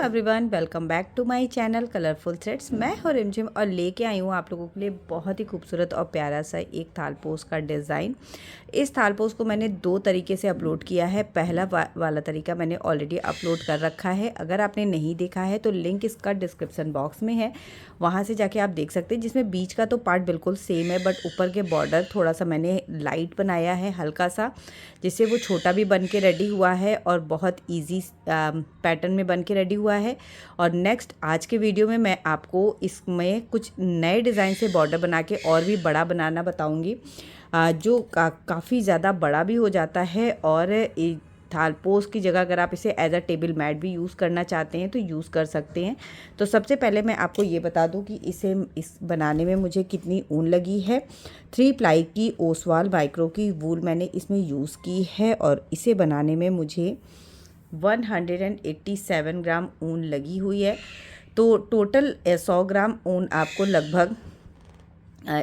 Everyone, welcome back to my channel colourful threads. मैं हूं रिमझिम और लेके आई हूं आप लोगों के लिए बहुत ही खूबसूरत और प्यारा सा एक थालपोश का डिज़ाइन। इस थालपोश को मैंने दो तरीके से अपलोड किया है। पहला वाला तरीका मैंने ऑलरेडी अपलोड कर रखा है। अगर आपने नहीं देखा है तो लिंक इसका डिस्क्रिप्शन बॉक्स में है, वहाँ से जाके आप देख सकते हैं। जिसमें बीच का तो पार्ट बिल्कुल सेम है, बट ऊपर के बॉर्डर थोड़ा सा मैंने लाइट बनाया है हल्का सा, जिससे वो छोटा भी बन के रेडी हुआ है और बहुत ईजी पैटर्न में बन के रेडी हुआ है। और नेक्स्ट आज के वीडियो में मैं आपको इसमें कुछ नए डिज़ाइन से बॉर्डर बना के और भी बड़ा बनाना बताऊंगी, जो काफ़ी ज़्यादा बड़ा भी हो जाता है। और थालपोश की जगह अगर आप इसे एज अ टेबल मैट भी यूज़ करना चाहते हैं तो यूज़ कर सकते हैं। तो सबसे पहले मैं आपको ये बता दूं कि इस बनाने में मुझे कितनी ऊन लगी है। 3 प्लाई की ओसवाल माइक्रो की वूल मैंने इसमें यूज़ की है और इसे बनाने में मुझे 187 ग्राम ऊन लगी हुई है। तो टोटल 100 ग्राम ऊन आपको लगभग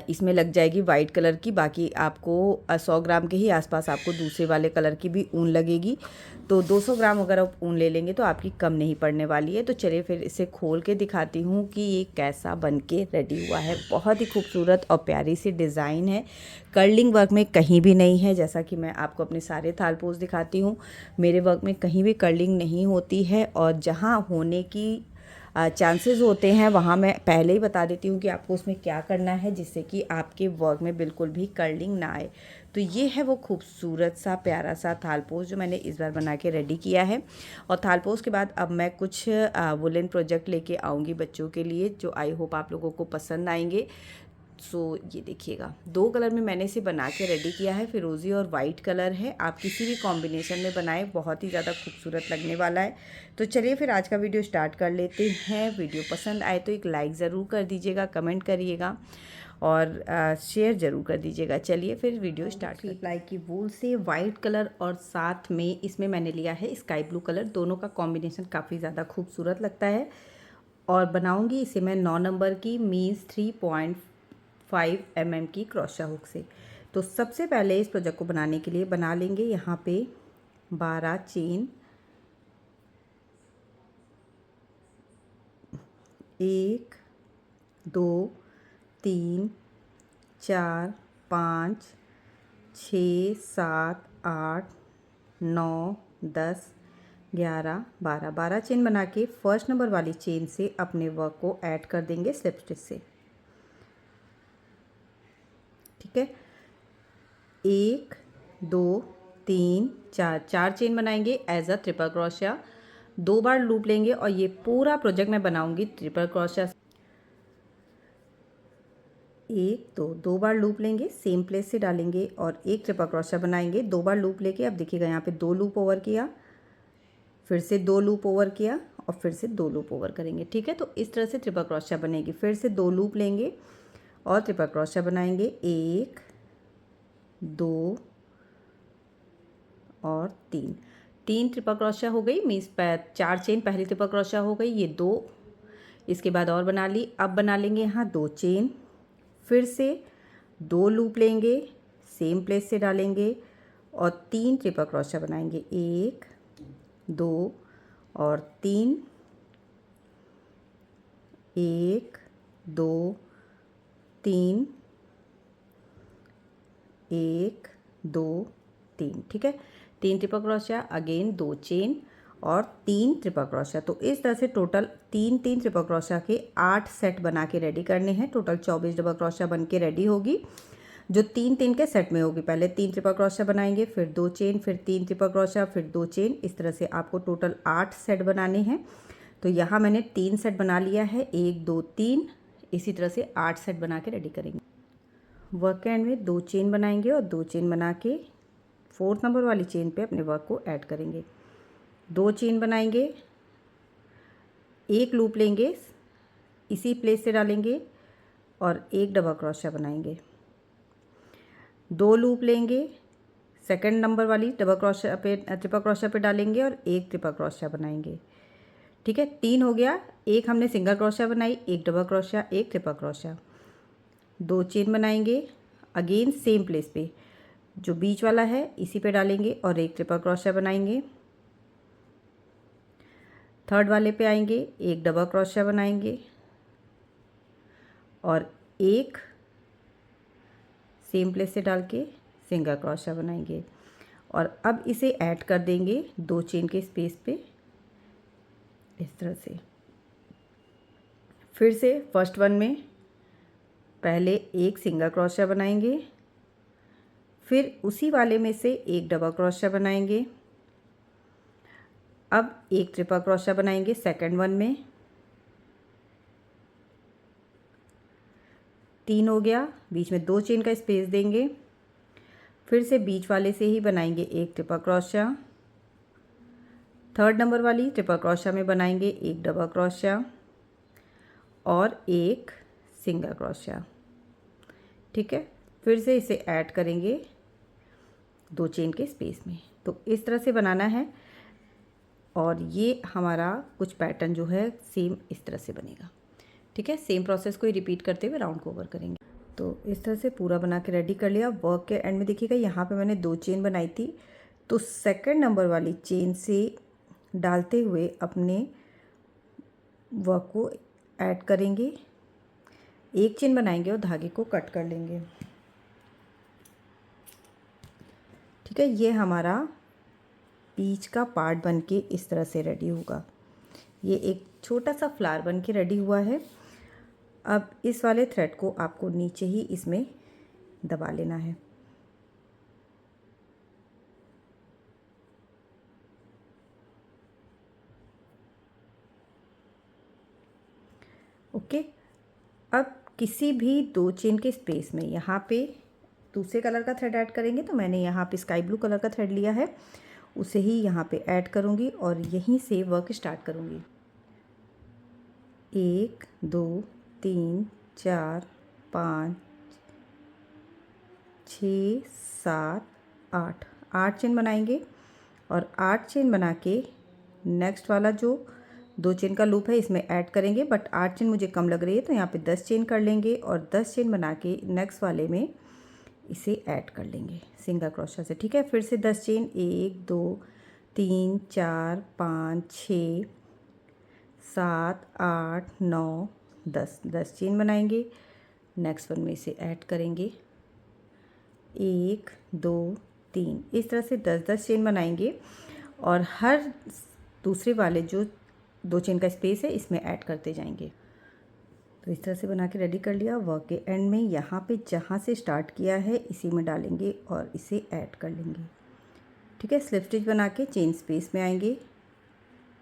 इसमें लग जाएगी वाइट कलर की। बाकी आपको 100 ग्राम के ही आसपास आपको दूसरे वाले कलर की भी ऊन लगेगी। तो 200 ग्राम अगर आप ऊन ले लेंगे तो आपकी कम नहीं पड़ने वाली है। तो चलिए फिर इसे खोल के दिखाती हूँ कि ये कैसा बन के रेडी हुआ है। बहुत ही खूबसूरत और प्यारी सी डिज़ाइन है। कर्लिंग वर्क में कहीं भी नहीं है, जैसा कि मैं आपको अपने सारे थालपोश दिखाती हूँ। मेरे वर्क में कहीं भी कर्लिंग नहीं होती है, और जहाँ होने की चांसेस होते हैं वहाँ मैं पहले ही बता देती हूँ कि आपको उसमें क्या करना है, जिससे कि आपके वर्क में बिल्कुल भी कर्लिंग ना आए। तो ये है वो खूबसूरत सा प्यारा सा थालपोश जो मैंने इस बार बना के रेडी किया है। और थालपोश के बाद अब मैं कुछ वुलन प्रोजेक्ट लेके आऊँगी बच्चों के लिए, जो आई होप आप लोगों को पसंद आएंगे। सो ये देखिएगा, 2 कलर में मैंने इसे बना के रेडी किया है। फिरोज़ी और वाइट कलर है। आप किसी भी कॉम्बिनेशन में बनाएं, बहुत ही ज़्यादा खूबसूरत लगने वाला है। तो चलिए फिर आज का वीडियो स्टार्ट कर लेते हैं। वीडियो पसंद आए तो एक लाइक ज़रूर कर दीजिएगा, कमेंट करिएगा और शेयर ज़रूर कर दीजिएगा। चलिए फिर वीडियो स्टार्ट। 3 प्लाई की वूल से वाइट कलर और साथ में इसमें मैंने लिया है स्काई ब्लू कलर। दोनों का कॉम्बिनेशन काफ़ी ज़्यादा खूबसूरत लगता है। और बनाऊँगी इसे मैं 9 नंबर की मीन्स 3.5 mm की क्रोशा हुक से। तो सबसे पहले इस प्रोजेक्ट को बनाने के लिए बना लेंगे यहाँ पे 12 चेन। 1 2 3 4 5 6 7 8 9 10 11 12 चेन बना के फर्स्ट नंबर वाली चेन से अपने वर्क को ऐड कर देंगे स्लिप स्टिच से। ठीक है, 1 2 3 4 चेन बनाएंगे एज अ ट्रिपल क्रोशिया। 2 बार लूप लेंगे और ये पूरा प्रोजेक्ट मैं बनाऊंगी ट्रिपल क्रोशिया। 1 2 बार लूप लेंगे, सेम प्लेस से डालेंगे और एक ट्रिपल क्रोशिया बनाएंगे। 2 बार लूप लेके अब देखिएगा यहाँ पे 2 लूप ओवर किया, फिर से 2 लूप ओवर किया और फिर से 2 लूप ओवर करेंगे। ठीक है, तो इस तरह से ट्रिपल क्रोशिया बनेगी। फिर से 2 लूप लेंगे और ट्रिपल क्रोशिया बनाएंगे। 1 2 और 3 ट्रिपल क्रोशिया हो गई। मीन्स 4 चेन पहली ट्रिपल क्रोशिया हो गई, ये 2 इसके बाद और बना ली। अब बना लेंगे यहाँ 2 चेन, फिर से 2 लूप लेंगे, सेम प्लेस से डालेंगे और 3 ट्रिपल क्रोशिया बनाएंगे। 1 2 और 3, 1 2 3, 1 2 3। ठीक है, 3 ट्रिपल क्रोशिया, अगेन 2 चेन और 3 ट्रिपल क्रोशिया। तो इस तरह से टोटल 3 ट्रिपल क्रोशिया के 8 सेट बना के रेडी करने हैं। टोटल 24 डबल क्रोशिया बन के रेडी होगी, जो 3 के सेट में होगी। पहले 3 ट्रिपल क्रोशिया बनाएंगे, फिर 2 चेन, फिर 3 ट्रिपल क्रोशिया, फिर 2 चेन। इस तरह से आपको टोटल 8 सेट बनाने हैं। तो यहाँ मैंने 3 सेट बना लिया है, 1 2 3। इसी तरह से 8 सेट बना के रेडी करेंगे। वर्क के एंड में 2 चेन बनाएंगे और 2 चेन बना के 4th नंबर वाली चेन पे अपने वर्क को ऐड करेंगे। 2 चेन बनाएंगे, 1 लूप लेंगे, इसी प्लेस से डालेंगे और 1 डबल क्रोशिया बनाएंगे। 2 लूप लेंगे, सेकंड नंबर वाली डबल क्रोशिया पे ट्रिपल क्रोशिया पे डालेंगे और 1 ट्रिपल क्रोशिया बनाएंगे। ठीक है, 3 हो गया। 1 हमने सिंगल क्रोशिया बनाई, 1 double crochet, 1 triple crochet. 2 chain बनाएंगे, अगेन सेम प्लेस पे जो बीच वाला है इसी पे डालेंगे और 1 ट्रिपल क्रोशिया बनाएंगे। थर्ड वाले पे आएंगे, एक डबल क्रोशिया बनाएंगे और एक सेम प्लेस से डाल के सिंगल क्रोशिया बनाएंगे और अब इसे ऐड कर देंगे 2 चेन के स्पेस पे इस तरह से। फिर से फर्स्ट वन में पहले एक सिंगल क्रोशिया बनाएंगे, फिर उसी वाले में से एक डबल क्रोशिया बनाएंगे, अब एक ट्रिपल क्रोशिया बनाएंगे सेकंड वन में, 3 हो गया, बीच में 2 चेन का स्पेस देंगे, फिर से बीच वाले से ही बनाएंगे एक ट्रिपल क्रोशिया, थर्ड नंबर वाली ट्रिपल क्रोशिया में बनाएंगे एक डबल क्रोशिया और एक सिंगल क्रोशिया। ठीक है, फिर से इसे ऐड करेंगे 2 चेन के स्पेस में। तो इस तरह से बनाना है और ये हमारा कुछ पैटर्न जो है सेम इस तरह से बनेगा। ठीक है, सेम प्रोसेस को ही रिपीट करते हुए राउंड को ओवर करेंगे। तो इस तरह से पूरा बना के रेडी कर लिया। वर्क के एंड में देखिएगा यहाँ पे मैंने 2 चेन बनाई थी, तो सेकंड नंबर वाली चेन से डालते हुए अपने वर्क को ऐड करेंगे, एक चेन बनाएंगे और धागे को कट कर लेंगे। ठीक है, ये हमारा बीच का पार्ट बन के इस तरह से रेडी होगा। ये एक छोटा सा फ्लावर बन के रेडी हुआ है। अब इस वाले थ्रेड को आपको नीचे ही इसमें दबा लेना है। ओके, अब किसी भी 2 चेन के स्पेस में यहाँ पे दूसरे कलर का थ्रेड ऐड करेंगे, तो मैंने यहाँ पे स्काई ब्लू कलर का थ्रेड लिया है, उसे ही यहाँ पे ऐड करूँगी और यहीं से वर्क स्टार्ट करूँगी। 1 2 3 4 5 6 7 8 चेन बनाएंगे और 8 चेन बना के नेक्स्ट वाला जो 2 चेन का लूप है इसमें ऐड करेंगे, बट 8 चेन मुझे कम लग रही है तो यहाँ पे 10 चेन कर लेंगे और 10 चेन बना के नेक्स्ट वाले में इसे ऐड कर लेंगे सिंगल क्रोशिया से। ठीक है, फिर से 10 चेन 1 2 3 4 5 6 7 8 9 10 चेन बनाएंगे, नेक्स्ट वन में इसे ऐड करेंगे 1 2 3, इस तरह से 10 चेन बनाएंगे और हर दूसरे वाले जो 2 चेन का स्पेस है इसमें ऐड करते जाएंगे। तो इस तरह से बना के रेडी कर लिया। वर्क के एंड में यहाँ पे जहाँ से स्टार्ट किया है इसी में डालेंगे और इसे ऐड कर लेंगे। ठीक है, स्लिप स्टिच बना के चेन स्पेस में आएंगे,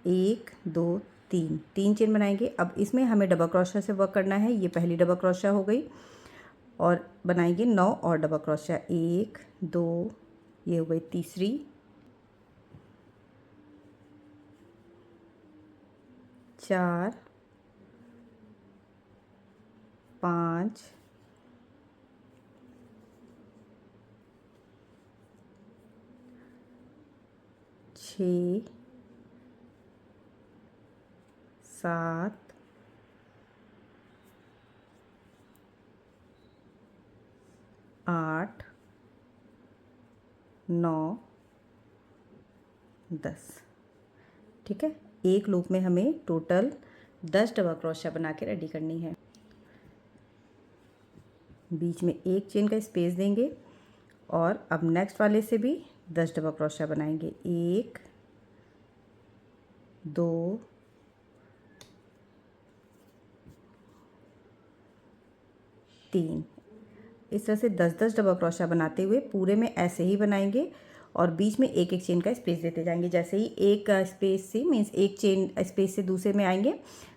1 2 3 चेन बनाएंगे। अब इसमें हमें डबल क्रोशिया से वर्क करना है। ये पहली डबल क्रोशिया हो गई और बनाएंगे 9 और डबल क्रोशिया, 1 2, ये हो गई तीसरी, 4 5 6 7 8 9 10। ठीक है, एक लूप में हमें टोटल 10 डबल क्रोशिया बना के रेडी करनी है। बीच में एक चेन का स्पेस देंगे और अब नेक्स्ट वाले से भी 10 डबल क्रोशिया बनाएंगे, 1 2 3, इस तरह से 10 डबल क्रोशिया बनाते हुए पूरे में ऐसे ही बनाएंगे और बीच में एक एक चेन का स्पेस देते जाएंगे। जैसे ही एक स्पेस से मीन्स एक चेन स्पेस से दूसरे में आएंगे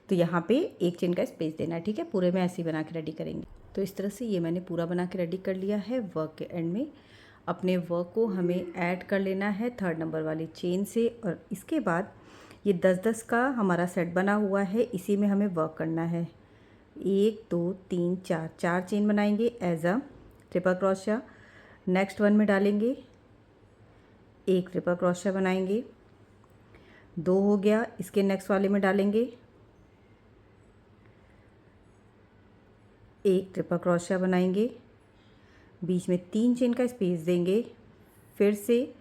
तो यहाँ पे एक चेन का स्पेस देना है। ठीक है, पूरे में ऐसे ही बना के रेडी करेंगे। तो इस तरह से ये मैंने पूरा बना के रेडी कर लिया है। वर्क के एंड में अपने वर्क को हमें ऐड कर लेना है थर्ड नंबर वाली चेन से और इसके बाद ये 10 का हमारा सेट बना हुआ है, इसी में हमें वर्क करना है। 1 2 3 4 चेन बनाएंगे as a triple crochet, next one में डालेंगे एक ट्रिपल क्रोशिया बनाएंगे, 2 हो गया, इसके नेक्स्ट वाले में डालेंगे एक ट्रिपल क्रोशिया बनाएंगे, बीच में 3 चेन का स्पेस देंगे, फिर से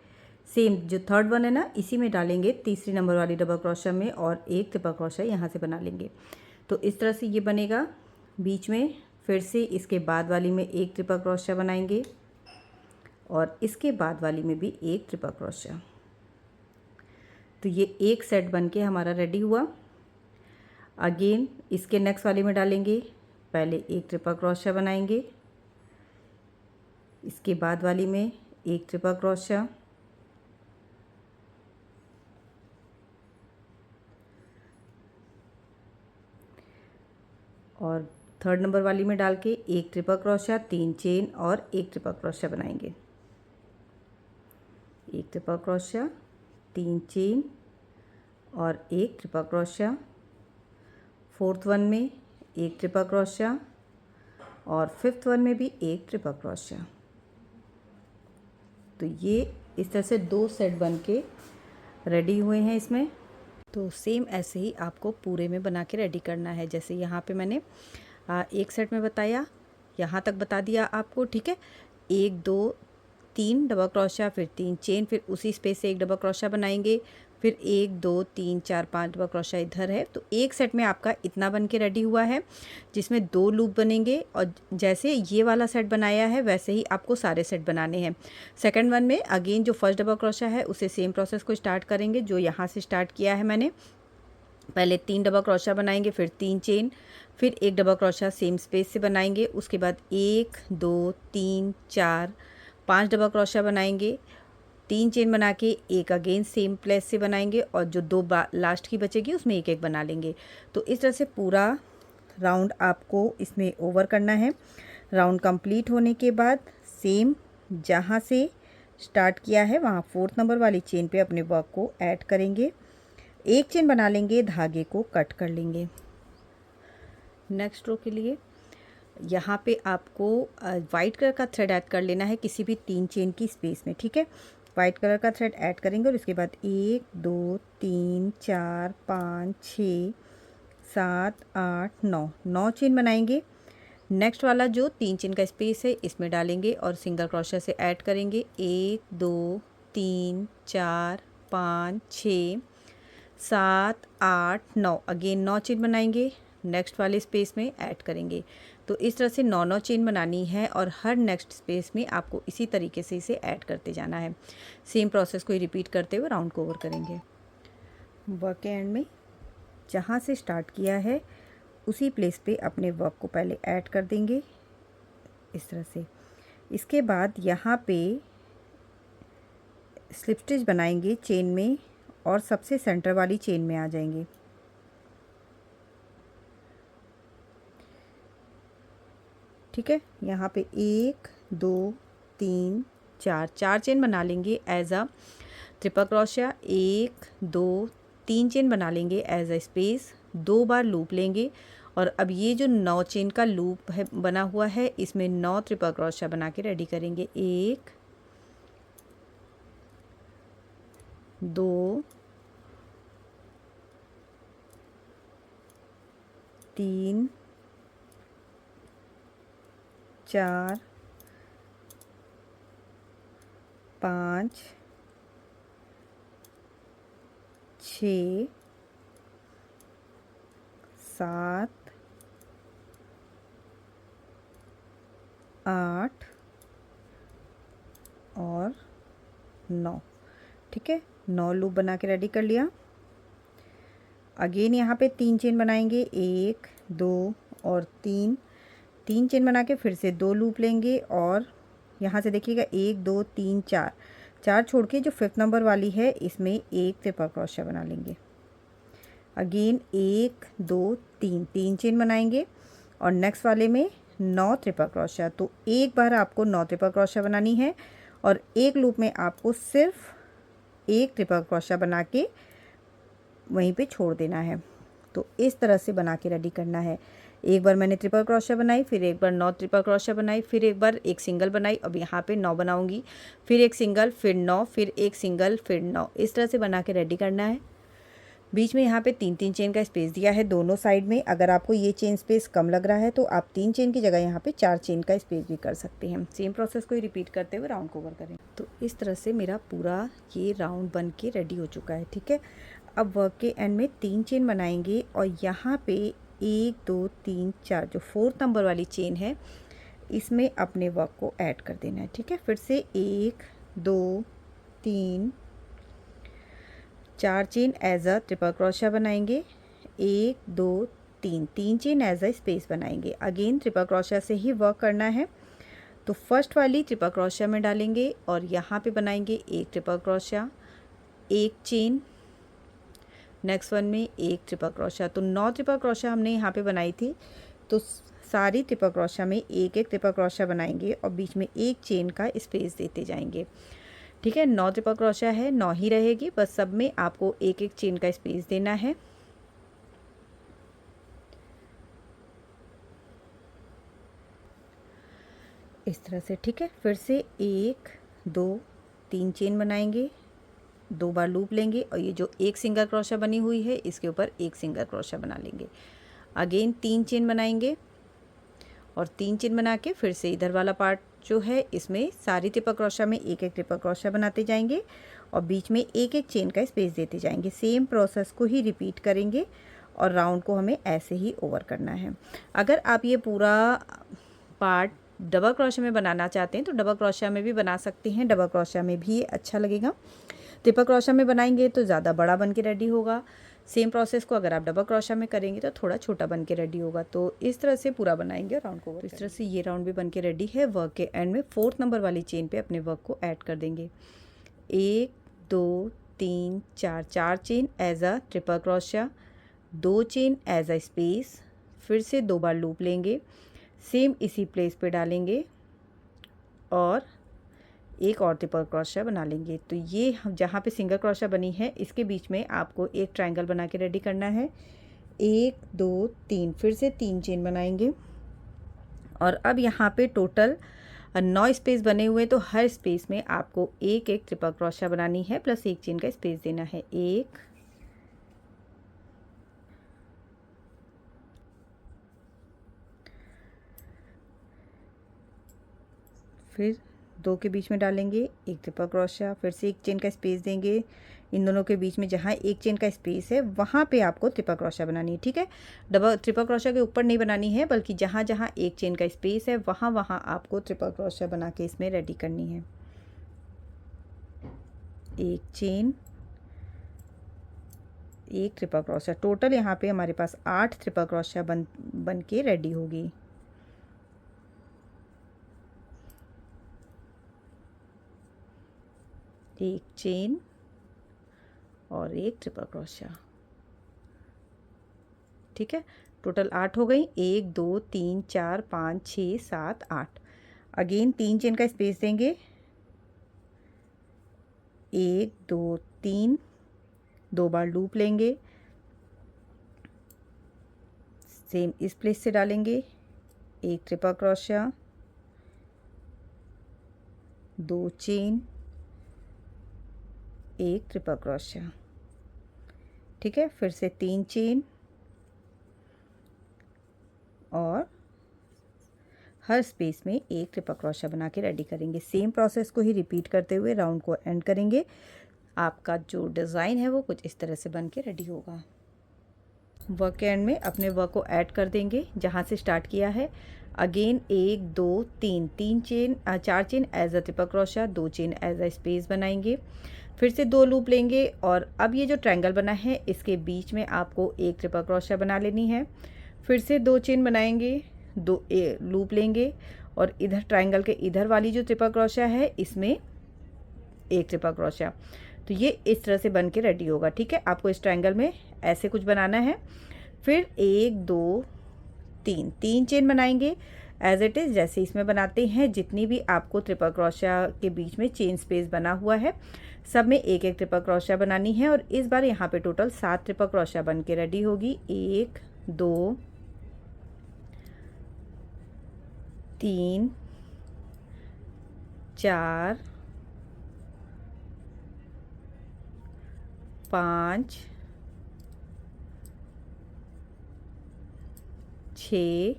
सेम जो थर्ड वन है ना, इसी में डालेंगे तीसरी नंबर वाली डबल क्रोशिया में और एक ट्रिपल क्रोशिया यहाँ से बना लेंगे। तो इस तरह से ये बनेगा। बीच में फिर से इसके बाद वाली में एक ट्रिपल क्रोशिया बनाएंगे और इसके बाद वाली में भी एक ट्रिपल क्रोशिया। तो ये एक सेट बन के हमारा रेडी हुआ। अगेन इसके नेक्स्ट वाले में डालेंगे, पहले एक ट्रिपल क्रोशिया बनाएंगे, इसके बाद वाली में एक ट्रिपल क्रोशिया और थर्ड नंबर वाली में डाल के एक ट्रिपल क्रोशिया, 3 चेन और एक ट्रिपल क्रोशिया बनाएंगे। एक ट्रिपल क्रोशिया, 3 चेन और एक ट्रिपल क्रोशिया। फोर्थ वन में एक ट्रिपल क्रोशिया और फिफ्थ वन में भी एक ट्रिपल क्रोशिया। तो ये इस तरह से 2 सेट बन के रेडी हुए हैं इसमें। तो सेम ऐसे ही आपको पूरे में बना के रेडी करना है। जैसे यहाँ पे मैंने एक सेट में बताया, यहाँ तक बता दिया आपको, ठीक है। 1 2 3 डबल क्रोशिया, फिर 3 चेन, फिर उसी स्पेस से एक डबल क्रोशिया बनाएंगे, फिर 1 2 3 4 5 डबल क्रोशिया इधर है। तो एक सेट में आपका इतना बन के रेडी हुआ है, जिसमें 2 लूप बनेंगे। और जैसे ये वाला सेट बनाया है वैसे ही आपको सारे सेट बनाने हैं। सेकंड वन में अगेन जो फर्स्ट डबल क्रोशिया है उसे सेम प्रोसेस को स्टार्ट करेंगे जो यहाँ से स्टार्ट किया है मैंने। पहले 3 डबल क्रोशिया बनाएंगे, फिर 3 चेन, फिर एक डबल क्रोशिया सेम स्पेस से बनाएंगे। उसके बाद 1 2 3 4 5 डबल क्रोशिया बनाएंगे, 3 चेन बना के एक अगेन सेम प्लेस से बनाएंगे और जो 2 लास्ट की बचेगी उसमें एक एक बना लेंगे। तो इस तरह से पूरा राउंड आपको इसमें ओवर करना है। राउंड कंप्लीट होने के बाद सेम जहाँ से स्टार्ट किया है वहाँ फोर्थ नंबर वाली चेन पे अपने वर्क को ऐड करेंगे, एक चेन बना लेंगे, धागे को कट कर लेंगे। नेक्स्ट रो के लिए यहाँ पे आपको वाइट कलर का थ्रेड ऐड कर लेना है किसी भी 3 चेन की स्पेस में, ठीक है। वाइट कलर का थ्रेड ऐड करेंगे और इसके बाद 1 2 3 4 5 6 7 8 9 चेन बनाएंगे। नेक्स्ट वाला जो 3 चेन का स्पेस है इसमें डालेंगे और सिंगल क्रोशिया से ऐड करेंगे। 1 2 3 4 5 6 7 8 9 अगेन 9 चेन बनाएंगे, नेक्स्ट वाले स्पेस में ऐड करेंगे। तो इस तरह से 9 चेन बनानी है और हर नेक्स्ट स्पेस में आपको इसी तरीके से इसे ऐड करते जाना है। सेम प्रोसेस को ही रिपीट करते हुए राउंड को ओवर करेंगे। वर्क के एंड में जहाँ से स्टार्ट किया है उसी प्लेस पे अपने वर्क को पहले ऐड कर देंगे इस तरह से। इसके बाद यहाँ पे स्लिप स्टिच बनाएंगे चेन में और सबसे सेंटर वाली चेन में आ जाएंगे। ठीक है, यहाँ पे 1 2 3 4 चेन बना लेंगे as a triple crochet. 1 2 3 chain बना लेंगे एज अ स्पेस, 2 बार लूप लेंगे और अब ये जो 9 चेन का लूप है बना हुआ है इसमें 9 ट्रिपल क्रोशिया बना के रेडी करेंगे। 1 2 3 4 5 6 7 8 और 9। ठीक है, 9 लूप बना के रेडी कर लिया। अगेन यहाँ पे 3 चेन बनाएंगे, 1 2 और 3 चेन बना के फिर से 2 लूप लेंगे और यहाँ से देखिएगा 1 2 3 4 छोड़ के जो 5th नंबर वाली है इसमें एक ट्रिपल क्रोशिया बना लेंगे। अगेन 1 2 3 चेन बनाएंगे और नेक्स्ट वाले में 9 ट्रिपल क्रोशिया। तो एक बार आपको 9 ट्रिपल क्रोशिया बनानी है और एक लूप में आपको सिर्फ एक ट्रिपल क्रोशिया बना के वहीं पे छोड़ देना है। तो इस तरह से बना के रेडी करना है। एक बार मैंने ट्रिपल क्रोशिया बनाई, फिर एक बार 9 ट्रिपल क्रोशिया बनाई, फिर एक बार एक सिंगल बनाई, अब यहाँ पे 9 बनाऊंगी, फिर एक सिंगल, फिर 9, फिर एक सिंगल, फिर 9, इस तरह से बना के रेडी करना है। बीच में यहाँ पे 3-3 चेन का स्पेस दिया है दोनों साइड में। अगर आपको ये चेन स्पेस कम लग रहा है तो आप 3 चेन की जगह यहाँ पे 4 चेन का स्पेस भी कर सकते हैं। सेम प्रोसेस को ही रिपीट करते हुए राउंड कवर करें। तो इस तरह से मेरा पूरा ये राउंड बन के रेडी हो चुका है, ठीक है। अब वर्क के एंड में 3 चेन बनाएंगे और यहाँ पे 1 2 3 4 जो 4th नंबर वाली चेन है इसमें अपने वर्क को ऐड कर देना है, ठीक है। फिर से 1 2 3 4 chain as a triple crochet बनाएंगे, 1 2 3 चेन एज अ स्पेस बनाएंगे। अगेन ट्रिपल क्रोशिया से ही वर्क करना है। तो फर्स्ट वाली ट्रिपल क्रोशिया में डालेंगे और यहाँ पे बनाएंगे एक ट्रिपल क्रोशिया, एक चेन, नेक्स्ट वन में एक ट्रिपल क्रोशिया। तो 9 ट्रिपल क्रोशिया हमने यहाँ पे बनाई थी। तो सारी ट्रिपल क्रोशिया में एक एक ट्रिपल क्रोशिया बनाएंगे और बीच में एक चेन का स्पेस देते जाएंगे, ठीक है। 9 ट्रिपल क्रोशिया है, 9 ही रहेगी, बस सब में आपको एक एक चेन का स्पेस देना है। इस तरह से, ठीक है। फिर से 1 2 3 चेन बनाएंगे, 2 बार लूप लेंगे और ये जो एक सिंगल क्रोशिया बनी हुई है इसके ऊपर एक सिंगल क्रोशिया बना लेंगे। अगेन 3 चेन बनाएंगे और 3 चेन बना के फिर से इधर वाला पार्ट जो है इसमें सारी ट्रिपल क्रोशिया में एक एक ट्रिपल क्रोशिया बनाते जाएंगे और बीच में एक एक चेन का स्पेस देते जाएंगे। सेम प्रोसेस को ही रिपीट करेंगे और राउंड को हमें ऐसे ही ओवर करना है। अगर आप ये पूरा पार्ट डबल क्रोशिया में बनाना चाहते हैं तो डबल क्रोशिया में भी बना सकते हैं, डबल क्रोशिया में भी अच्छा लगेगा। ट्रिपल क्रोशिया में बनाएंगे तो ज़्यादा बड़ा बन के रेडी होगा। सेम प्रोसेस को अगर आप डबल क्रोशिया में करेंगे तो थोड़ा छोटा बन के रेडी होगा। तो इस तरह से पूरा बनाएंगे राउंड को। इस तरह से ये राउंड भी बन के रेडी है। वर्क के एंड में 4th नंबर वाली चेन पे अपने वर्क को ऐड कर देंगे। 1 2 3 4 4 chain as a triple crochet, 2 chain as a space, फिर से 2 बार लूप लेंगे, सेम इसी प्लेस पे डालेंगे और एक और ट्रिपल क्रोशिया बना लेंगे। तो ये जहाँ पे सिंगल क्रोशिया बनी है इसके बीच में आपको एक ट्रायंगल बना के रेडी करना है। 1 2 3 फिर से 3 चेन बनाएंगे और अब यहाँ पे टोटल 9 स्पेस बने हुए, तो हर स्पेस में आपको एक एक ट्रिपल क्रोशिया बनानी है प्लस एक चेन का स्पेस देना है। 1 फिर 2 के बीच में डालेंगे एक ट्रिपल क्रोशिया, फिर से एक चेन का स्पेस देंगे। इन दोनों के बीच में जहाँ एक चेन का स्पेस है वहाँ पे आपको ट्रिपल क्रोशिया बनानी है, ठीक है। डबल ट्रिपल क्रोशिया के ऊपर नहीं बनानी है बल्कि जहाँ जहाँ एक चेन का स्पेस है वहाँ वहाँ आपको ट्रिपल क्रोशिया बना के इसमें रेडी करनी है। एक चेन, एक ट्रिपल क्रोशिया, टोटल यहाँ पे हमारे पास 8 ट्रिपल क्रोशिया बन के रेडी होगी। एक चेन और एक ट्रिपल क्रोशिया, ठीक है। टोटल 8 हो गई। 1 2 3 4 5 6 7 8। अगेन 3 चेन का स्पेस देंगे, 1 2 3, 2 बार लूप लेंगे, सेम इस प्लेस से डालेंगे एक ट्रिपल क्रोशिया, 2 चेन, एक ट्रिपल क्रोशिया, ठीक है। फिर से 3 चेन और हर स्पेस में एक ट्रिपल क्रोशिया बना के रेडी करेंगे। सेम प्रोसेस को ही रिपीट करते हुए राउंड को एंड करेंगे। आपका जो डिज़ाइन है वो कुछ इस तरह से बन के रेडी होगा। वर्क के एंड में अपने वर्क को ऐड कर देंगे जहाँ से स्टार्ट किया है। Again 1 2 3 chain 4 chain as a triple crochet, 2 chain as a space बनाएंगे, फिर से 2 लूप लेंगे और अब ये जो ट्रायंगल बना है इसके बीच में आपको एक ट्रिपल क्रोशिया बना लेनी है। फिर से 2 चेन बनाएंगे, 2 लूप लेंगे और इधर ट्रायंगल के इधर वाली जो ट्रिपल क्रोशिया है इसमें एक ट्रिपल क्रोशिया। तो ये इस तरह से बन के रेडी होगा, ठीक है। आपको इस ट्रायंगल में ऐसे कुछ बनाना है। फिर 1 2 3 चेन बनाएंगे एज इट इज़ जैसे इसमें बनाते हैं। जितनी भी आपको ट्रिपल क्रोशिया के बीच में चेन स्पेस बना हुआ है सब में एक एक ट्रिपल क्रोशिया बनानी है और इस बार यहाँ पे टोटल 7 ट्रिपल क्रोशिया बन के रेडी होगी। 1 2 3 4 5 6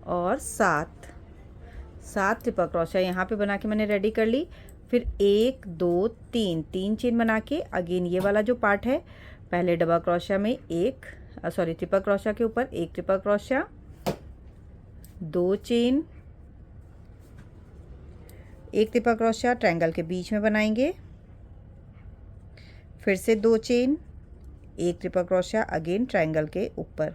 और 7 ट्रिपल क्रोशिया यहाँ पे बना के मैंने रेडी कर ली। फिर 1 2 3 चेन बना के अगेन ये वाला जो पार्ट है, पहले डबल क्रोशिया में ट्रिपल क्रोशिया के ऊपर 1 triple crochet, 2 chain, 1 triple crochet triangle के बीच में बनाएंगे, फिर से 2 chain, 1 triple crochet again triangle के ऊपर।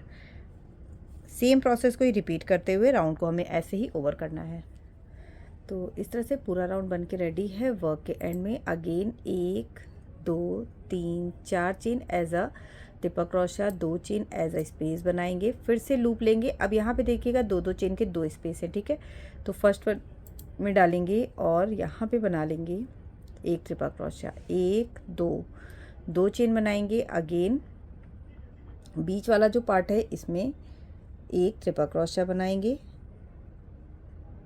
सेम प्रोसेस को ही रिपीट करते हुए राउंड को हमें ऐसे ही ओवर करना है। तो इस तरह से पूरा राउंड बन के रेडी है। वर्क के एंड में again 1 2 3 4 chain as a triple crochet, 2 chain as a space बनाएंगे, फिर से लूप लेंगे। अब यहाँ पे देखिएगा 2 चेन के 2 स्पेस है, ठीक है। तो फर्स्ट में डालेंगे और यहाँ पे बना लेंगे 1 ट्रिपल क्रोशिया, 1 2 चेन बनाएंगे। अगेन बीच वाला जो पार्ट है इसमें 1 ट्रिपल क्रोशिया बनाएंगे,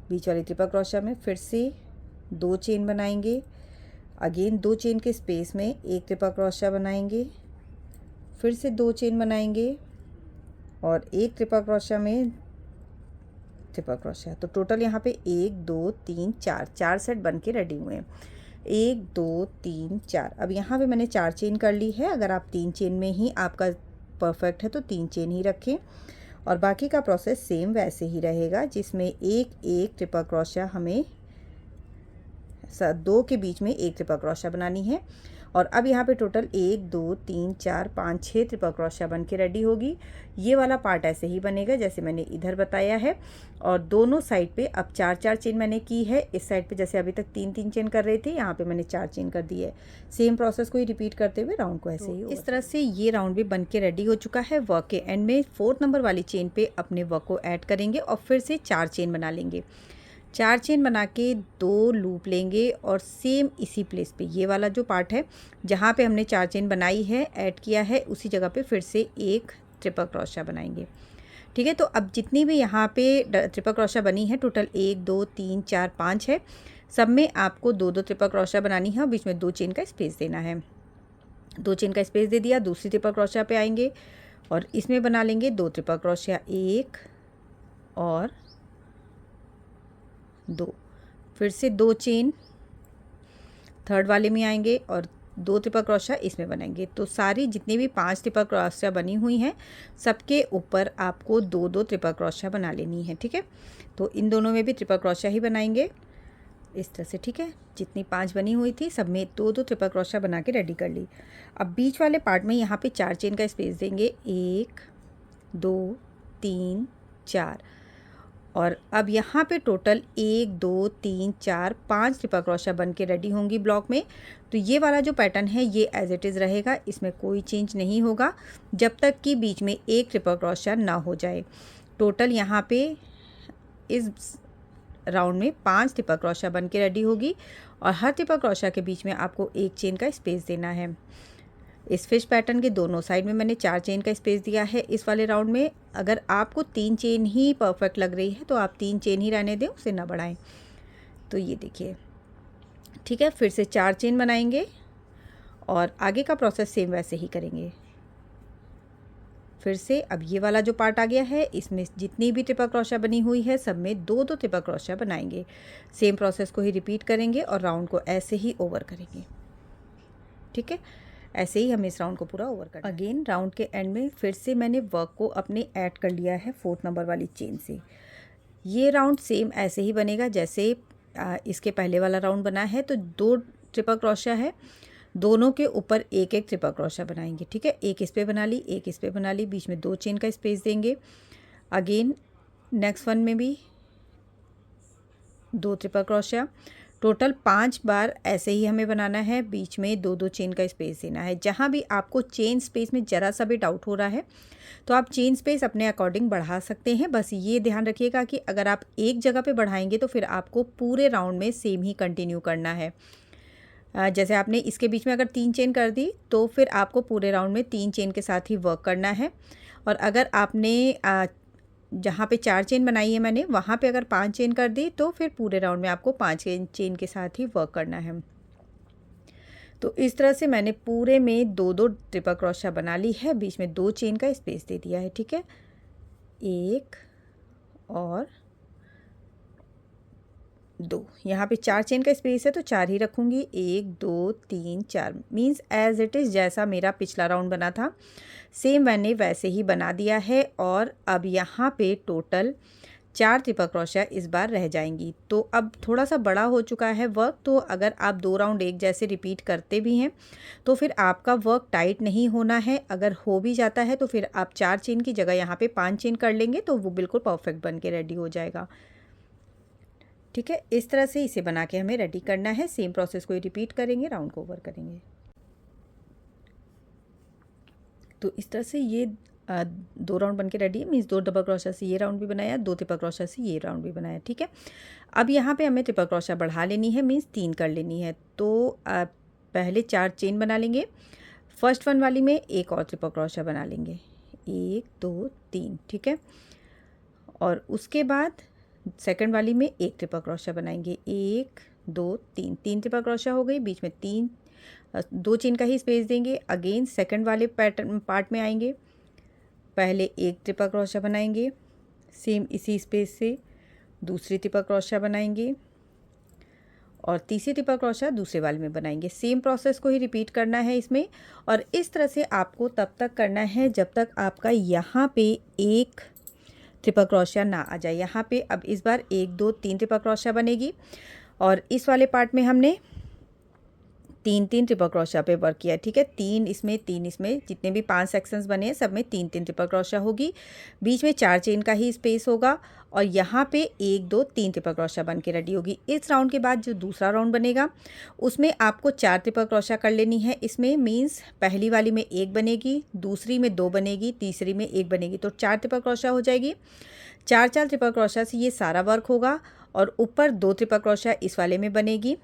बीच वाली ट्रिपल क्रोशिया में फिर से 2 चेन बनाएंगे। अगेन 2 चेन के स्पेस में 1 ट्रिपल क्रोशिया बनाएंगे, फिर से 2 चेन बनाएंगे और 1 ट्रिपल क्रोशिया में ट्रिपल क्रोशिया। तो टोटल यहाँ पे 1 2 3 4 सेट बन के रेडी हुए हैं। 1 2 3 4। अब यहाँ पे मैंने 4 चेन कर ली है। अगर आप 3 चेन में ही आपका परफेक्ट है तो 3 चेन ही रखें और बाकी का प्रोसेस सेम वैसे ही रहेगा, जिसमें 1 ट्रिपल क्रोशिया हमें 2 के बीच में 1 ट्रिपल क्रोशिया बनानी है। और अब यहाँ पे टोटल 1 2 3 4 5 6 ट्रिपल क्रोशिया बन के रेडी होगी। ये वाला पार्ट ऐसे ही बनेगा जैसे मैंने इधर बताया है। और दोनों साइड पे अब 4 चेन मैंने की है। इस साइड पे जैसे अभी तक 3 चेन कर रहे थे, यहाँ पे मैंने 4 चेन कर दी है। सेम प्रोसेस को ही रिपीट करते हुए राउंड को ऐसे ही इस तरह से ये राउंड भी बन के रेडी हो चुका है। वर्क के एंड में 4 नंबर वाली चेन पे अपने वर्क को ऐड करेंगे और फिर से 4 चेन बना लेंगे। 4 चेन बना के 2 लूप लेंगे और सेम इसी प्लेस पे ये वाला जो पार्ट है जहाँ पे हमने 4 चेन बनाई है, ऐड किया है, उसी जगह पे फिर से 1 ट्रिपल क्रोशिया बनाएंगे, ठीक है। तो अब जितनी भी यहाँ पे ट्रिपल क्रोशिया बनी है, टोटल 1 2 3 4 5 है, सब में आपको 2 ट्रिपल क्रोशिया बनानी है और बीच में 2 चेन का स्पेस देना है। 2 चेन का स्पेस दे दिया। दूसरी ट्रिपल क्रोशिया पे आएंगे और इसमें बना लेंगे 2 ट्रिपल क्रोशिया, 1 और 2, फिर से 2 चेन, थर्ड वाले में आएंगे और 2 ट्रिपल क्रोशिया इसमें बनाएंगे। तो सारी जितनी भी 5 ट्रिपल क्रोशिया बनी हुई हैं, सबके ऊपर आपको 2 ट्रिपल क्रोशिया बना लेनी है, ठीक है। तो इन दोनों में भी ट्रिपल क्रोशिया ही बनाएंगे इस तरह से, ठीक है। जितनी 5 बनी हुई थी सब में 2 ट्रिपल क्रोशिया बना के रेडी कर ली। अब बीच वाले पार्ट में यहाँ पे 4 चेन का स्पेस देंगे, 1 2 3 4। और अब यहाँ पे टोटल 1 2 3 4 5 ट्रिपल क्रोशिया बन के रेडी होंगी ब्लॉक में। तो ये वाला जो पैटर्न है ये एज इट इज़ रहेगा, इसमें कोई चेंज नहीं होगा जब तक कि बीच में 1 ट्रिपल क्रोशिया ना हो जाए। टोटल यहाँ पे इस राउंड में 5 ट्रिपल क्रोशिया बन के रेडी होगी और हर ट्रिपल क्रोशिया के बीच में आपको 1 चेन का स्पेस देना है। इस फिश पैटर्न के दोनों साइड में मैंने 4 चेन का स्पेस दिया है इस वाले राउंड में। अगर आपको 3 चेन ही परफेक्ट लग रही है तो आप 3 चेन ही रहने दें, उसे ना बढ़ाएं। तो ये देखिए, ठीक है। फिर से 4 चेन बनाएंगे और आगे का प्रोसेस सेम वैसे ही करेंगे। फिर से अब ये वाला जो पार्ट आ गया है, इसमें जितनी भी ट्रिपल क्रोशिया बनी हुई है सब में 2 ट्रिपल क्रोशिया बनाएंगे। सेम प्रोसेस को ही रिपीट करेंगे और राउंड को ऐसे ही ओवर करेंगे, ठीक है। ऐसे ही हमें इस राउंड को पूरा ओवर करना है। अगेन राउंड के एंड में फिर से मैंने वर्क को अपने ऐड कर लिया है 4th नंबर वाली चेन से। ये राउंड सेम ऐसे ही बनेगा जैसे इसके पहले वाला राउंड बना है। तो 2 ट्रिपल क्रोशिया है, दोनों के ऊपर 1 ट्रिपल क्रोशिया बनाएंगे, ठीक है। एक इस पे बना ली, एक इस पे बना ली, बीच में 2 चेन का स्पेस देंगे। अगेन नेक्स्ट वन में भी 2 ट्रिपल क्रोशिया। टोटल 5 बार ऐसे ही हमें बनाना है, बीच में 2 चेन का स्पेस देना है। जहाँ भी आपको चेन स्पेस में ज़रा सा भी डाउट हो रहा है तो आप चेन स्पेस अपने अकॉर्डिंग बढ़ा सकते हैं। बस ये ध्यान रखिएगा कि अगर आप एक जगह पे बढ़ाएंगे तो फिर आपको पूरे राउंड में सेम ही कंटिन्यू करना है। जैसे आपने इसके बीच में अगर 3 चेन कर दी तो फिर आपको पूरे राउंड में 3 चेन के साथ ही वर्क करना है। और अगर आपने जहाँ पे 4 चेन बनाई है मैंने, वहाँ पे अगर 5 चेन कर दी तो फिर पूरे राउंड में आपको 5 चेन के साथ ही वर्क करना है। तो इस तरह से मैंने पूरे में 2-2 ट्रिपल क्रोशिया बना ली है, बीच में 2 चेन का स्पेस दे दिया है। ठीक है, 1 और 2, यहाँ पे 4 चेन का स्पेस है तो 4 ही रखूँगी। 1 2 3 4 मीन्स एज इट इज़ जैसा मेरा पिछला राउंड बना था सेम मैंने वैसे ही बना दिया है। और अब यहाँ पे टोटल 4 ट्रिपल क्रोशिया इस बार रह जाएंगी। तो अब थोड़ा सा बड़ा हो चुका है वर्क, तो अगर आप 2 राउंड एक जैसे रिपीट करते भी हैं तो फिर आपका वर्क टाइट नहीं होना है। अगर हो भी जाता है तो फिर आप 4 चेन की जगह यहाँ पे 5 चेन कर लेंगे तो वो बिल्कुल परफेक्ट बन के रेडी हो जाएगा। ठीक है, इस तरह से इसे बना के हमें रेडी करना है। सेम प्रोसेस को ही रिपीट करेंगे, राउंड को ओवर करेंगे। तो इस तरह से ये 2 राउंड बन के रेडी है। मीन्स 2 डबल क्रोशिया से ये राउंड भी बनाया, 2 ट्रिपल क्रोशिया से ये राउंड भी बनाया। ठीक है, अब यहाँ पे हमें ट्रिपल क्रोशिया बढ़ा लेनी है, मीन्स 3 कर लेनी है। तो पहले 4 चेन बना लेंगे, फर्स्ट वन वाली में एक और ट्रिपल क्रोशिया बना लेंगे, 1 2 3। ठीक है, और उसके बाद सेकंड वाली में एक ट्रिपल क्रोशिया बनाएंगे, 1 2 3, 3 ट्रिपल क्रोशिया हो गई, बीच में 2 चेन का ही स्पेस देंगे। अगेन सेकंड वाले पार्ट में आएंगे, पहले एक ट्रिपल क्रोशिया बनाएंगे, सेम इसी स्पेस से दूसरी ट्रिपल क्रोशिया बनाएंगे और तीसरी ट्रिपल क्रोशिया दूसरे वाले में बनाएंगे। सेम प्रोसेस को ही रिपीट करना है इसमें। और इस तरह से आपको तब तक करना है जब तक आपका यहाँ पे एक ट्रिपल क्रोशिया ना आ जाए। यहाँ पे अब इस बार 1 2 3 ट्रिपल क्रोशिया बनेगी और इस वाले पार्ट में हमने 3 ट्रिपल क्रोशिया पे वर्क किया। ठीक है, 3 इसमें 3 इसमें, जितने भी 5 सेक्शंस बने हैं सब में 3 ट्रिपल क्रोशिया होगी, बीच में 4 चेन का ही स्पेस होगा और यहाँ पे 1 2 3 ट्रिपल क्रोशिया बन के रेडी होगी। इस राउंड के बाद जो दूसरा राउंड बनेगा उसमें आपको 4 ट्रिपल क्रोशिया कर लेनी है। इसमें मीन्स पहली वाली में 1 बनेगी, दूसरी में 2 बनेगी, तीसरी में 1 बनेगी, तो 4 ट्रिपल क्रोशिया हो जाएगी। 4 ट्रिपल क्रोशिया से ये सारा वर्क होगा और ऊपर 2 ट्रिपल क्रोशिया इस वाले में बनेगी।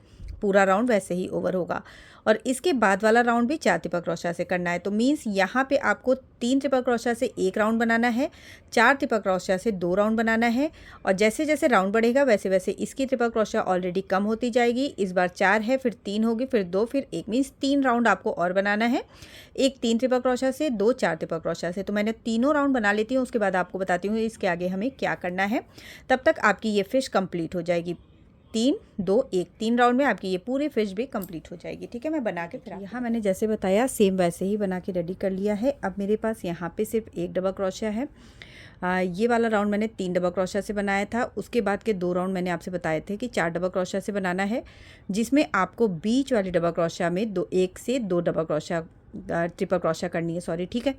पूरा राउंड वैसे ही ओवर होगा और इसके बाद वाला राउंड भी 4 ट्रिपल क्रोशिया से करना है। तो मीन्स यहाँ पे आपको 3 ट्रिपल क्रोशिया से 1 राउंड बनाना है, 4 ट्रिपल क्रोशिया से 2 राउंड बनाना है और जैसे जैसे राउंड बढ़ेगा वैसे वैसे इसकी ट्रिपल क्रोशिया ऑलरेडी कम होती जाएगी। इस बार 4 है, फिर 3 होगी, फिर 2, फिर 1, मीन्स 3 राउंड आपको और बनाना है। एक 3 ट्रिपल क्रोशिया से, 2 4 ट्रिपल क्रोशिया से। तो मैंने तीनों राउंड बना लेती हूँ, उसके बाद आपको बताती हूँ इसके आगे हमें क्या करना है। तब तक आपकी ये फिश कंप्लीट हो जाएगी। 3 2 1 3 राउंड में आपकी ये पूरी फिश भी कंप्लीट हो जाएगी। ठीक है, मैं बना के फिर यहाँ मैंने जैसे बताया सेम वैसे ही बना के रेडी कर लिया है। अब मेरे पास यहाँ पे सिर्फ एक डबल क्रोशिया है। ये वाला राउंड मैंने 3 डबल क्रोशिया से बनाया था। उसके बाद के 2 राउंड मैंने आपसे बताए थे कि 4 डबल क्रोशिया से बनाना है, जिसमें आपको बीच वाली डबल क्रोशिया में 1 से 2 डबल क्रोशिया ट्रिपल क्रोशिया करनी है, सॉरी। ठीक है,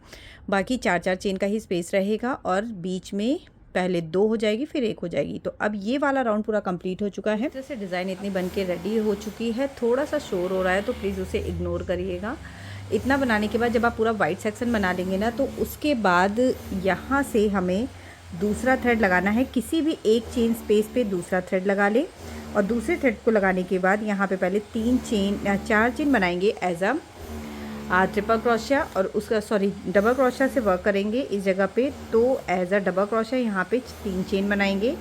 बाकी 4 चेन का ही स्पेस रहेगा और बीच में पहले 2 हो जाएगी फिर 1 हो जाएगी। तो अब ये वाला राउंड पूरा कंप्लीट हो चुका है। जैसे डिज़ाइन इतनी बन के रेडी हो चुकी है, थोड़ा सा शोर हो रहा है तो प्लीज़ उसे इग्नोर करिएगा। इतना बनाने के बाद जब आप पूरा वाइट सेक्शन बना लेंगे ना, तो उसके बाद यहाँ से हमें दूसरा थ्रेड लगाना है। किसी भी एक चेन स्पेस पे दूसरा थ्रेड लगा ले और दूसरे थ्रेड को लगाने के बाद यहाँ पे पहले 4 चेन बनाएंगे एज अ ट्रिपल क्रोशिया और उसका डबल क्रोशिया से वर्क करेंगे इस जगह पे। तो एज अ डबल क्रोशिया यहाँ पे 3 चेन बनाएंगे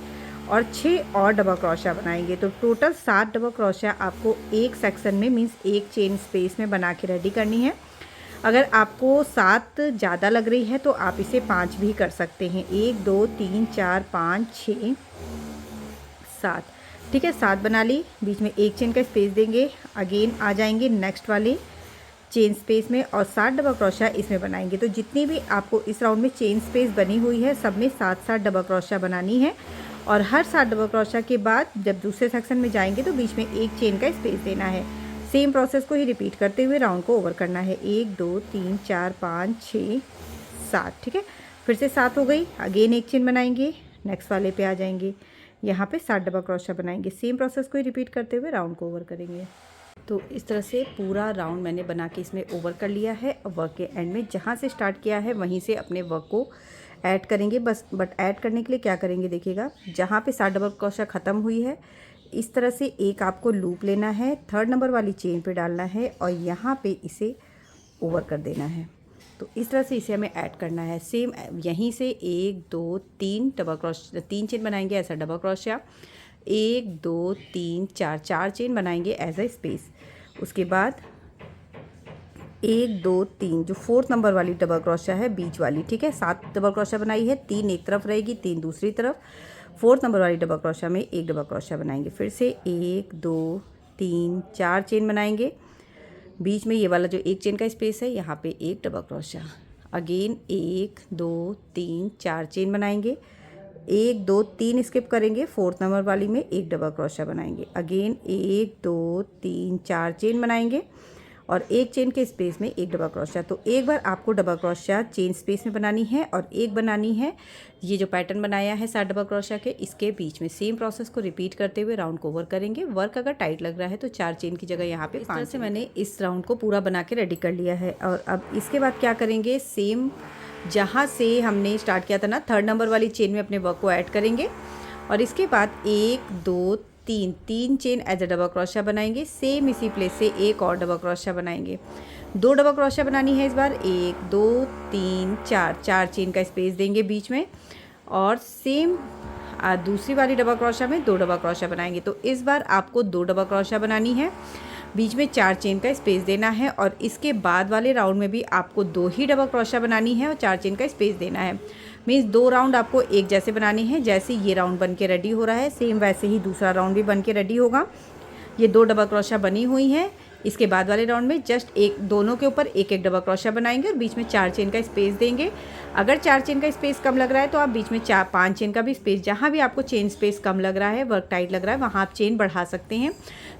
और 6 और डबल क्रोशिया बनाएंगे। तो टोटल 7 डबल क्रोशिया आपको एक सेक्शन में मीन्स एक चेन स्पेस में बना के रेडी करनी है। अगर आपको 7 ज़्यादा लग रही है तो आप इसे 5 भी कर सकते हैं। 1 2 3 4 5 6 7। ठीक है, 7 बना ली, बीच में एक चेन का स्पेस देंगे, अगेन आ जाएंगे नेक्स्ट वाले चेन स्पेस में और 7 डबल क्रोशिया इसमें बनाएंगे। तो जितनी भी आपको इस राउंड में चेन स्पेस बनी हुई है सब में 7 डबल क्रोशिया बनानी है और हर 7 डबल क्रोशिया के बाद जब दूसरे सेक्शन में जाएंगे तो बीच में एक चेन का स्पेस देना है। सेम प्रोसेस को ही रिपीट करते हुए राउंड को ओवर करना है। 1 2 3 4 5 6 7। ठीक है, फिर से 7 हो गई, अगेन एक चेन बनाएंगे, नेक्स्ट वाले पे आ जाएंगे, यहाँ पे 7 डबल क्रोशिया बनाएंगे। सेम प्रोसेस को ही रिपीट करते हुए राउंड को ओवर करेंगे। तो इस तरह से पूरा राउंड मैंने बना के इसमें ओवर कर लिया है। वर्क के एंड में जहाँ से स्टार्ट किया है वहीं से अपने वर्क को ऐड करेंगे बस। बट ऐड करने के लिए क्या करेंगे देखिएगा, जहाँ पे 7 डबल क्रोशिया ख़त्म हुई है इस तरह से एक आपको लूप लेना है, 3rd नंबर वाली चेन पे डालना है और यहाँ पे इसे ओवर कर देना है। तो इस तरह से इसे हमें ऐड करना है। सेम यहीं से 1 2 3 डबल क्रोशिया, 3 चेन बनाएंगे ऐसा डबल क्रोशिया, 1 2 3 4 चेन बनाएंगे एज अ स्पेस। उसके बाद 1 2 3 जो 4th नंबर वाली डबल क्रोशिया है बीच वाली, ठीक है। 7 डबल क्रोशिया बनाई है, 3 एक तरफ रहेगी, 3 दूसरी तरफ। 4th नंबर वाली डबल क्रोशिया में एक डबल क्रोशिया बनाएंगे। फिर से 1 2 3 4 चेन बनाएंगे। बीच में ये वाला जो एक चेन का स्पेस है यहाँ पे एक डबल क्रोशिया। अगेन 1 2 3 4 चेन बनाएंगे। 1 2 3 स्किप करेंगे, 4th नंबर वाली में एक डबल क्रोशिया बनाएंगे। अगेन 1 2 3 4 चेन बनाएंगे और एक चेन के स्पेस में एक डबल क्रोशिया। तो एक बार आपको डबल क्रोशिया चेन स्पेस में बनानी है और एक बनानी है ये जो पैटर्न बनाया है 7 डबल क्रोशिया के, इसके बीच में सेम प्रोसेस को रिपीट करते हुए राउंड को ओवर करेंगे। वर्क अगर टाइट लग रहा है तो 4 चेन की जगह यहाँ पे 5 से मैंने इस राउंड को पूरा बना के रेडी कर लिया है। और अब इसके बाद क्या करेंगे, सेम जहाँ से हमने स्टार्ट किया था ना 3rd नंबर वाली चेन में अपने वर्क को ऐड करेंगे और इसके बाद 1 2 3 chain as a double crochet बनाएंगे। सेम इसी प्लेस से एक और डबल क्रोशिया बनाएंगे। 2 डबल क्रोशिया बनानी है इस बार। 1 2 3 4 चेन का स्पेस देंगे बीच में और सेम दूसरी वाली डबल क्रोशिया में 2 डबल क्रोशिया बनाएंगे। तो इस बार आपको 2 डबल क्रोशिया बनानी है, बीच में 4 चेन का स्पेस देना है और इसके बाद वाले राउंड में भी आपको 2 ही डबल क्रोशिया बनानी है और 4 चेन का स्पेस देना है। मीन्स 2 राउंड आपको एक जैसे बनाने हैं। जैसे ये राउंड बन के रेडी हो रहा है सेम वैसे ही दूसरा राउंड भी बन के रेडी होगा। ये 2 डबल क्रोशिया बनी हुई हैं। इसके बाद वाले राउंड में जस्ट एक दोनों के ऊपर एक एक डबल क्रोशिया बनाएंगे और बीच में 4 चेन का स्पेस देंगे। अगर 4 चेन का स्पेस कम लग रहा है तो आप बीच में 5 चेन का भी स्पेस, जहाँ भी आपको चेन स्पेस कम लग रहा है, वर्क टाइट लग रहा है, वहाँ आप चेन बढ़ा सकते हैं।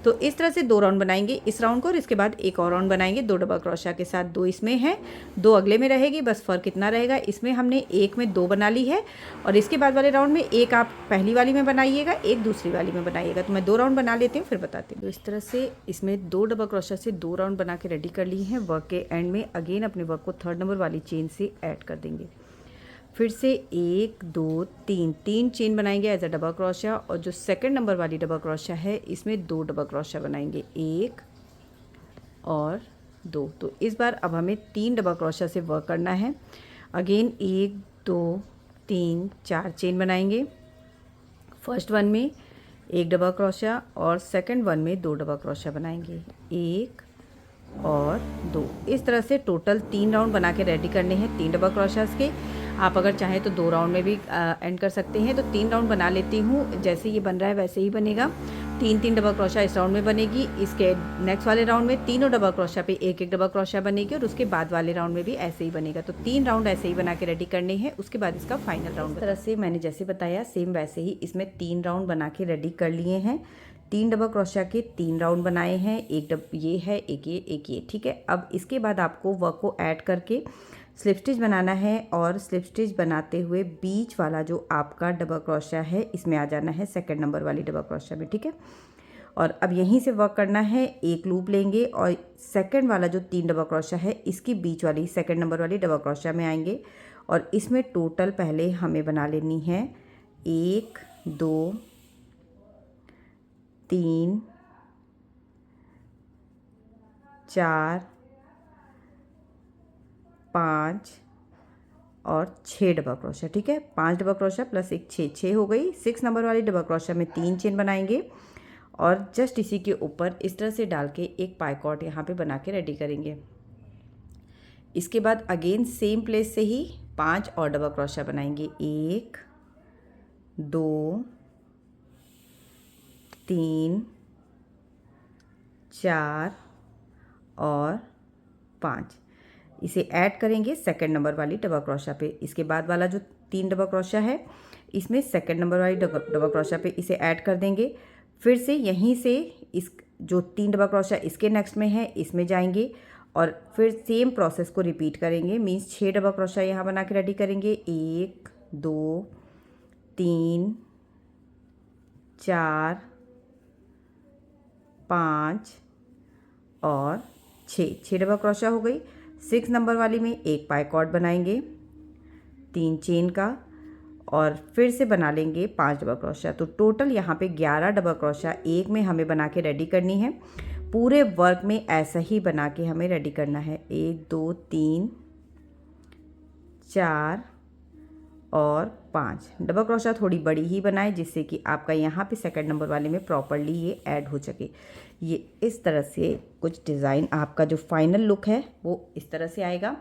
तो इस तरह से 2 राउंड बनाएंगे इस राउंड को और इसके बाद एक और राउंड बनाएंगे 2 डबल क्रोशिया के साथ। 2 इसमें है, 2 अगले में रहेगी। बस फ़र्क इतना रहेगा, इसमें हमने एक में 2 बना ली है और इसके बाद वाले राउंड में एक आप पहली वाली में बनाइएगा, एक दूसरी वाली में बनाइएगा। तो मैं 2 राउंड बना लेती हूँ फिर बताती हूँ। तो इस तरह से इसमें 2 डबल क्रोशिया से 2 राउंड बना के रेडी कर ली हैं। वर्क के एंड में अगेन अपने वर्क को 3rd नंबर वाली चेन से ऐड कर देंगे। फिर से 1 2 3 चेन बनाएंगे एज अ डबल क्रोशिया और जो 2nd नंबर वाली डबल क्रोशिया है इसमें 2 डबल क्रोशिया बनाएंगे, 1 और 2। तो इस बार अब हमें 3 डबल क्रोशिया से वर्क करना है। अगेन 1 2 3 4 चेन बनाएंगे। फर्स्ट वन में एक डबल क्रोशिया और सेकंड वन में 2 डबल क्रोशिया बनाएंगे, 1 और 2। इस तरह से टोटल 3 राउंड बना के रेडी करने हैं 3 डबल क्रोशियास के। आप अगर चाहें तो 2 राउंड में भी एंड कर सकते हैं। तो 3 राउंड बना लेती हूँ, जैसे ये बन रहा है वैसे ही बनेगा। 3 डबल क्रोशिया इस राउंड में बनेगी। इसके नेक्स्ट वाले राउंड में तीनों डबल क्रोशिया पे एक डबल क्रोशिया बनेगी और उसके बाद वाले राउंड में भी ऐसे ही बनेगा। तो 3 राउंड ऐसे ही बना के रेडी करने हैं। उसके बाद इसका फाइनल राउंड। इस तरह से मैंने जैसे बताया सेम वैसे ही इसमें 3 राउंड बना के रेडी कर लिए हैं। 3 डबल क्रोशिया के 3 राउंड बनाए हैं। ये है, एक ये, ठीक है। अब इसके बाद आपको वर्क को ऐड करके स्लिप स्टिच बनाना है और स्लिप स्टिच बनाते हुए बीच वाला जो आपका डबल क्रोशिया है इसमें आ जाना है 2nd नंबर वाली डबल क्रोशिया में, ठीक है। और अब यहीं से वर्क करना है। एक लूप लेंगे और 2nd वाला जो 3 डबल क्रोशिया है इसकी बीच वाली 2nd नंबर वाली डबल क्रोशिया में आएंगे और इसमें टोटल पहले हमें बना लेनी है 1 2 3 4 5 और 6 डबल क्रोशिया, ठीक है। 5 डबल क्रोशिया प्लस एक 6 हो गई। 6 नंबर वाली डबल क्रोशिया में 3 चेन बनाएंगे और जस्ट इसी के ऊपर इस तरह से डाल के एक पाइकॉट यहाँ पे बना के रेडी करेंगे। इसके बाद अगेन सेम प्लेस से ही 5 और डबल क्रोशिया बनाएंगे, 1 2 3 4 और 5। इसे ऐड करेंगे 2nd नंबर वाली डबल क्रोशिया पे। इसके बाद वाला जो 3 डबल क्रोशिया है इसमें 2nd नंबर वाली डबल क्रोशिया पे इसे ऐड कर देंगे। फिर से यहीं से इस जो 3 डबल क्रोशिया इसके नेक्स्ट में है इसमें जाएंगे और फिर सेम प्रोसेस को रिपीट करेंगे। मीन्स 6 डबल क्रोशिया यहाँ बना के रेडी करेंगे, 1 2 3 4 5 और 6 डबल क्रोशिया हो गई। 6 नंबर वाली में एक पाइकॉट बनाएंगे 3 चेन का और फिर से बना लेंगे 5 डबल क्रोशिया। तो टोटल यहाँ पे 11 डबल क्रोशिया एक में हमें बना के रेडी करनी है। पूरे वर्क में ऐसा ही बना के हमें रेडी करना है, 1 2 3 4 और 5 डबल क्रोशिया थोड़ी बड़ी ही बनाएं जिससे कि आपका यहाँ पे 2nd नंबर वाले में प्रॉपरली ये ऐड हो सके। ये इस तरह से कुछ डिज़ाइन, आपका जो फाइनल लुक है वो इस तरह से आएगा।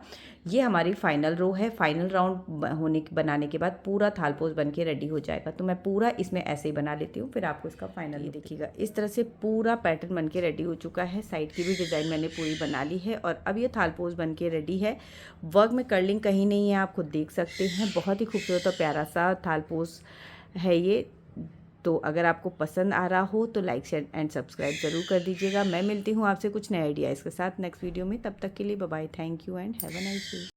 ये हमारी फाइनल रो है। फाइनल राउंड बनाने के बाद पूरा थालपोज बन के रेडी हो जाएगा। तो मैं पूरा इसमें ऐसे ही बना लेती हूँ, फिर आपको इसका फाइनल देखिएगा। इस तरह से पूरा पैटर्न बन के रेडी हो चुका है। साइड की भी डिज़ाइन मैंने पूरी बना ली है और अब ये थालपोज बन के रेडी है। वर्क में कर्लिंग कहीं नहीं है, आप खुद देख सकते हैं। बहुत ही खूबसूरत और प्यारा सा थालपोज है ये। तो अगर आपको पसंद आ रहा हो तो लाइक शेयर एंड सब्सक्राइब ज़रूर कर दीजिएगा। मैं मिलती हूँ आपसे कुछ नए आइडियाज़ के साथ नेक्स्ट वीडियो में। तब तक के लिए bye bye, thank you and have a nice day.